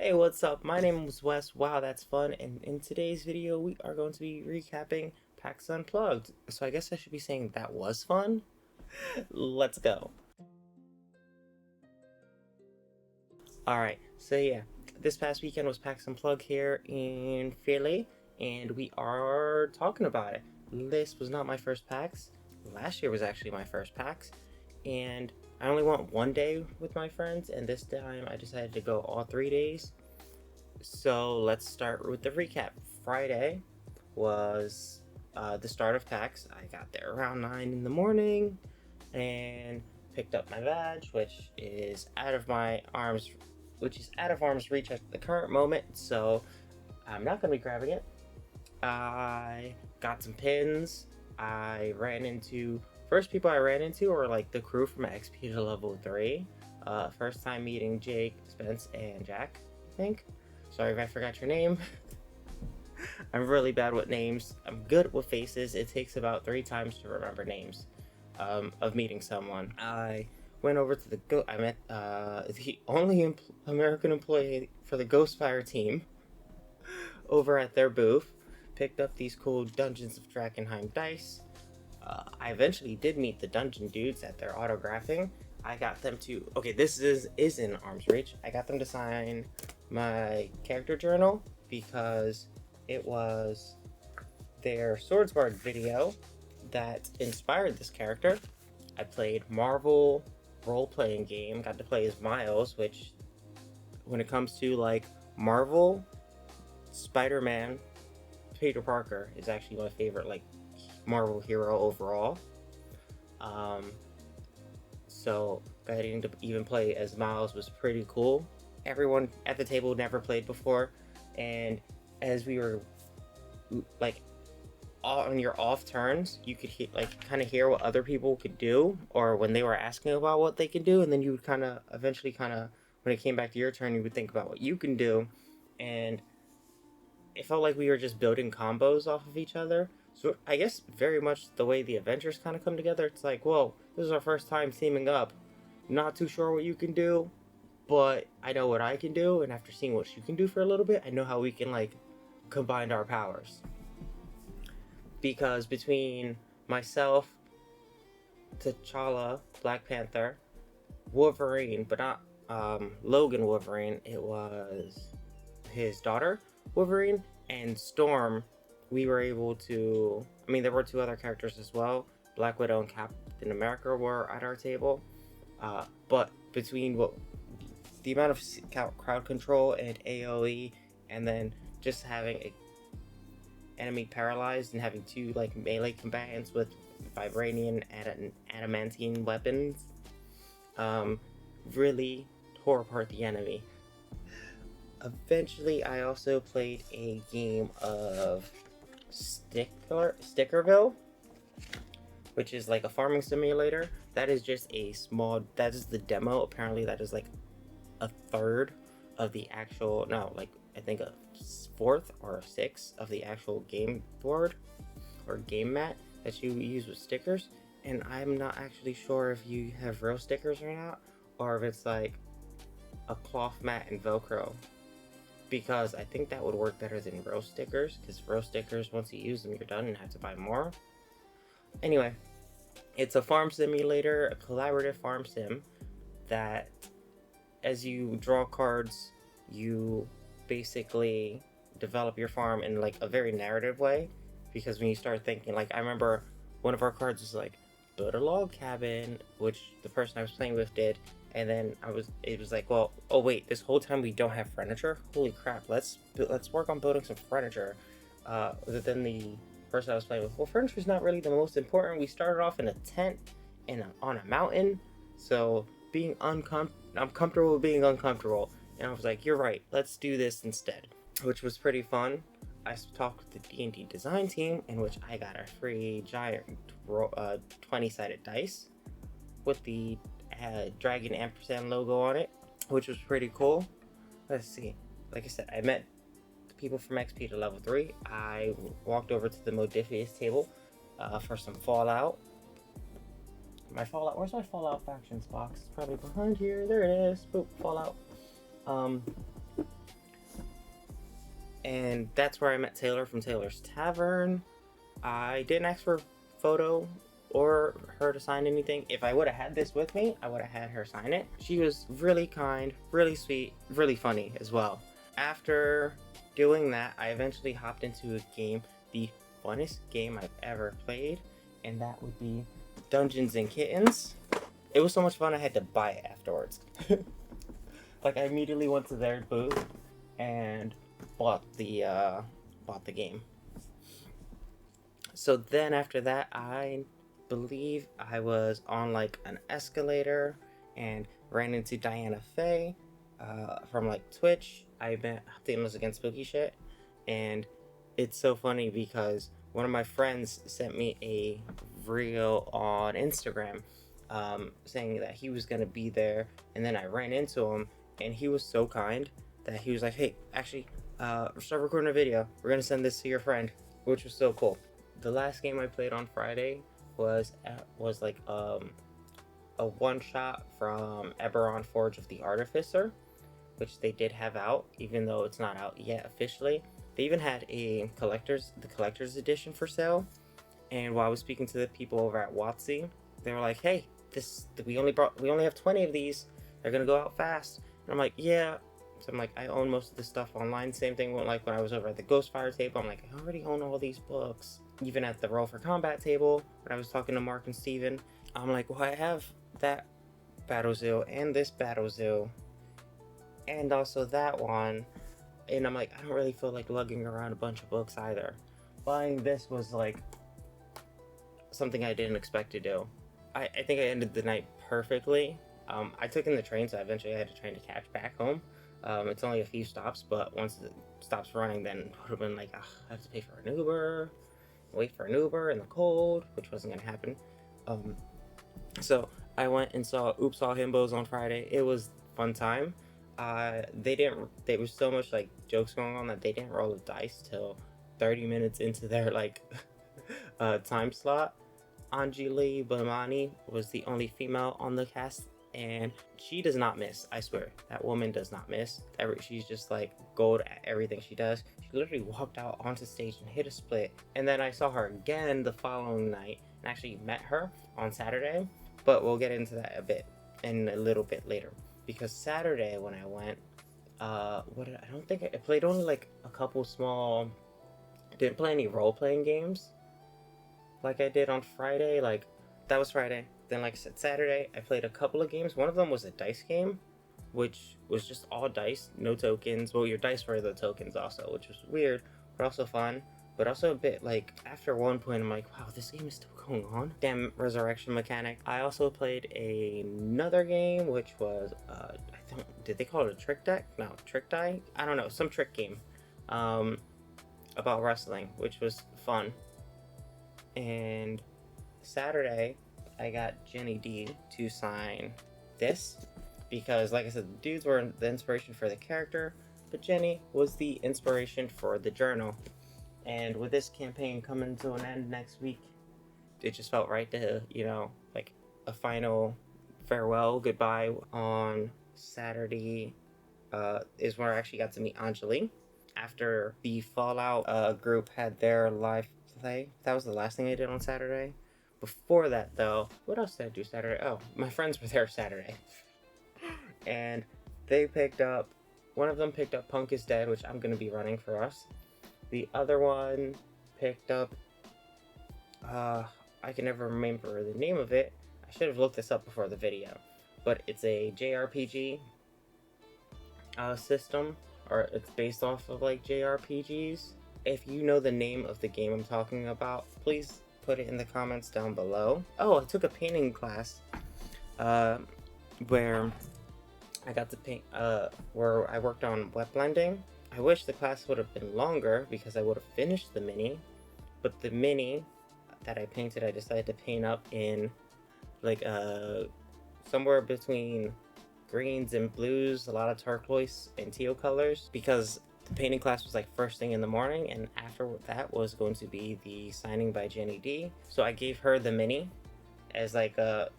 Hey, what's up? My name is Wes. Wow, that's fun. And in today's video, we are going to be recapping PAX Unplugged. So I guess I should be saying that was fun. Let's go. Alright, so yeah, this past weekend was PAX Unplugged here in Philly, and we are talking about it. This was not my first PAX. Last year was actually my first PAX, and I only went one day with my friends, and this time I decided to go all 3 days. So let's start with the recap. Friday was the start of PAX. I got there around 9 in the morning and picked up my badge, which is out of arm's reach at the current moment, so I'm not going to be grabbing it. I got some pins. First people I ran into were like the crew from XP to level 3. First time meeting Jake, Spence, and Jack, I think. Sorry if I forgot your name. I'm really bad with names. I'm good with faces. It takes about 3 times to remember names of meeting someone. I went over to I met the only American employee for the Ghostfire team over at their booth. Picked up these cool Dungeons of Drakenheim dice. I eventually did meet the dungeon dudes at their autographing. I got them to, okay, this is in arm's reach. I got them to sign my character journal because it was their Swordsbard video that inspired this character. I played Marvel role-playing game, got to play as Miles, which when it comes to like Marvel, Spider-Man, Peter Parker is actually my favorite like Marvel hero overall. So getting to even play as Miles was pretty cool. Everyone at the table never played before, and as we were like on your off turns, you could kind of hear what other people could do, or when they were asking about what they could do, and then you would eventually when it came back to your turn, you would think about what you can do, and it felt like we were just building combos off of each other. So I guess very much the way the adventures kind of come together, it's like, whoa, this is our first time teaming up. Not too sure what you can do, but I know what I can do, and after seeing what you can do for a little bit, I know how we can like combine our powers. Because between myself, T'Challa, Black Panther, Wolverine, but not Logan Wolverine, it was his daughter Wolverine, and Storm, we were able to, I mean, there were 2 other characters as well. Black Widow and Captain America were at our table. But between the amount of crowd control and AoE, and then just having a enemy paralyzed and having 2 like melee combatants with vibranium and adamantine weapons, really tore apart the enemy. Eventually, I also played a game of Stickerville, which is like a farming simulator. That is just that is the demo. Apparently that is like a third of the actual, no, like I think a fourth or a sixth of the actual game board or game mat that you use with stickers. And I'm not actually sure if you have real stickers or not, or if it's like a cloth mat and Velcro, because I think that would work better than real stickers, because real stickers, once you use them, you're done and have to buy more. Anyway, it's a farm simulator, a collaborative farm sim, that as you draw cards, you basically develop your farm in like a very narrative way. Because when you start thinking, like, I remember one of our cards was like, build a log cabin, which the person I was playing with did, and then it was like, well, oh wait, this whole time we don't have furniture? Holy crap, let's work on building some furniture. Then the person I was playing with, well, furniture is not really the most important. We started off in a tent on a mountain, so I'm comfortable with being uncomfortable. And I was like, you're right, let's do this instead, which was pretty fun. I talked with the D&D design team, in which I got a free giant 20-sided dice with the dragon ampersand logo on it, which was pretty cool. Let's see. Like I said, I met the people from XP to level 3. I walked over to the Modifius table for some Fallout. Where's my Fallout factions box? It's probably behind here. There it is. Boop, Fallout. And that's where I met Taylor from Taylor's Tavern. I didn't ask for a photo or her to sign anything. If I would have had this with me, I would have had her sign it. She was really kind, really sweet, really funny as well. After doing that, I eventually hopped into a game, the funnest game I've ever played, and that would be Dungeons and Kittens. It was so much fun I had to buy it afterwards. Like, I immediately went to their booth and bought the game. So then after that, I believe I was on like an escalator and ran into Diana Faye from like Twitch. I met Thanos Against Spooky Shit, and it's so funny because one of my friends sent me a reel on Instagram saying that he was gonna be there, and then I ran into him, and he was so kind that he was like, "Hey, actually, start recording a video. We're gonna send this to your friend," which was so cool. The last game I played on Friday was like a one shot from Eberron Forge of the Artificer, which they did have out, even though it's not out yet officially. They even had the collector's edition for sale. And while I was speaking to the people over at WotC, they were like, "Hey, we only have 20 of these. They're gonna go out fast." And I'm like, "Yeah." So I'm like, I own most of this stuff online. Same thing when I was over at the Ghostfire table. I'm like, I already own all these books. Even at the Roll for Combat table, when I was talking to Mark and Steven, I'm like, well, I have that Battle Zoo and this Battle Zoo and also that one. And I'm like, I don't really feel like lugging around a bunch of books either. Buying this was like something I didn't expect to do. I think I ended the night perfectly. I took in the train, so eventually I had a train to catch back home. It's only a few stops, but once it stops running, then it would have been like, I have to pay for an Uber, wait for an Uber in the cold, which wasn't going to happen. So I went and saw Oops All Himbos on Friday. It was a fun time. There was so much like jokes going on that they didn't roll the dice till 30 minutes into their like time slot. Anjali Bhamani was the only female on the cast, and she does not miss. I swear, that woman does not miss. She's just like gold at everything she does. She literally walked out onto stage and hit a split, and then I saw her again the following night and actually met her on Saturday. But we'll get into that a little bit later, because Saturday when I went, I don't think I played only like a couple small. I didn't play any role-playing games like I did on Friday. Like, that was Friday. Then, like I said, Saturday, I played a couple of games. One of them was a dice game, which was just all dice, no tokens. Well, your dice were the tokens also, which was weird, but also fun. But also a bit, like, after one point, I'm like, wow, this game is still going on. Damn resurrection mechanic. I also played another game, which was, did they call it a trick deck? No, trick die? I don't know, some trick game about wrestling, which was fun. And Saturday, I got Jenny D to sign this because, like I said, the dudes were the inspiration for the character, but Jenny was the inspiration for the journal. And with this campaign coming to an end next week, it just felt right to, like a final farewell, goodbye. On Saturday is where I actually got to meet Anjali after the Fallout group had their live play. That was the last thing I did on Saturday. Before that, though, what else did I do Saturday? Oh, my friends were there Saturday. And one of them picked up Punk is Dead, which I'm going to be running for us. The other one picked up, I can never remember the name of it. I should have looked this up before the video. But it's a JRPG system, or it's based off of like JRPGs. If you know the name of the game I'm talking about, please put it in the comments down below. Oh, I took a painting class where I got to paint, where I worked on wet blending. I wish the class would have been longer because I would have finished the mini, but the mini that I painted, I decided to paint up in like somewhere between greens and blues, a lot of turquoise and teal colors, because the painting class was like first thing in the morning, and after that was going to be the signing by Jenny D. So I gave her the mini as like a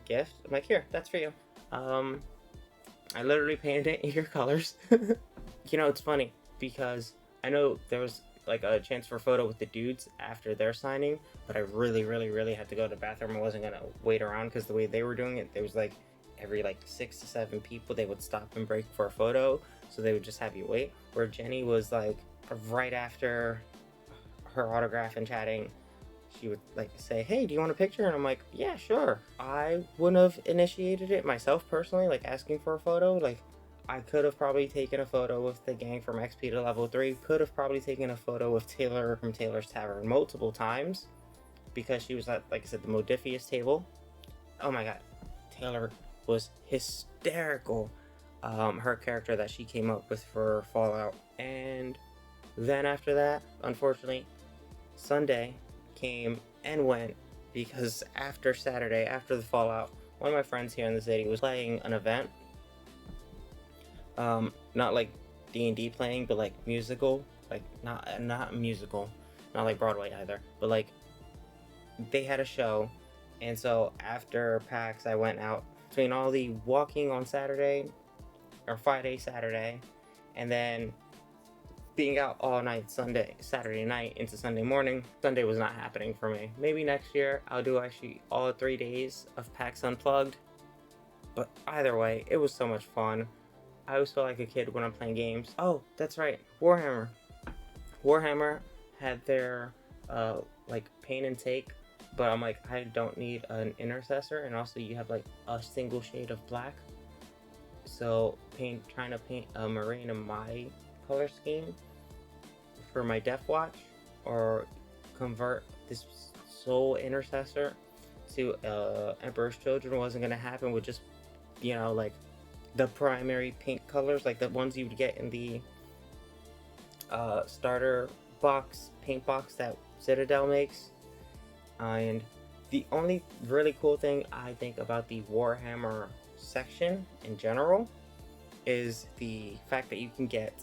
gift. I'm like, here, that's for you. I literally painted it in your colors. It's funny because I know there was like a chance for a photo with the dudes after their signing, but I really, really, really had to go to the bathroom. I wasn't gonna wait around because the way they were doing it, there was like every like 6 to 7 people they would stop and break for a photo, so they would just have you wait. Where Jenny was like right after her autograph and chatting, she would like say, "Hey, do you want a picture?" And I'm like, "Yeah, sure." I wouldn't have initiated it myself personally, like asking for a photo. Like, I could have probably taken a photo with the gang from XP to level 3, could have probably taken a photo with Taylor from Taylor's Tavern multiple times because she was at, like I said, the Modifius table. Oh my god, Taylor was hysterical. Her character that she came up with for Fallout. And then after that, unfortunately, Sunday came and went because after Saturday, after the Fallout, one of my friends here in the city was playing an event. Not like D&D playing, but like musical, like not musical, not like Broadway either, but like they had a show. And so after PAX, I went out between all the walking on Saturday or Friday, Saturday, and then being out all night Saturday night into Sunday morning. Sunday was not happening for me. Maybe next year I'll do actually all 3 days of PAX Unplugged. But either way, it was so much fun. I always feel like a kid when I'm playing games. Oh, that's right, Warhammer. Warhammer had their like paint and take, but I'm like, I don't need an intercessor, and also you have like a single shade of black. So trying to paint a marine in my color scheme for my Death Watch, or convert this soul intercessor to Emperor's Children wasn't gonna happen with just, you know, like the primary paint colors, like the ones you would get in the starter box, paint box that Citadel makes. And the only really cool thing I think about the Warhammer section in general is the fact that you can get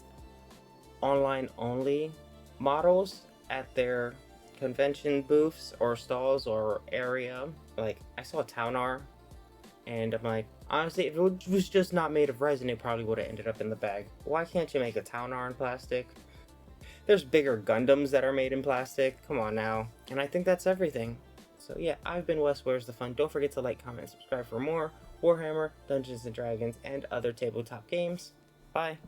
online only models at their convention booths or stalls or area. Like, I saw a Taunar, and I'm like, honestly, if it was just not made of resin, it probably would have ended up in the bag. Why can't you make a Taunar in plastic? There's bigger Gundams that are made in plastic. Come on now. And I think that's everything. So yeah, I've been Wes. Where's the Fun? Don't forget to like, comment, and subscribe for more Warhammer, Dungeons & Dragons, and other tabletop games. Bye.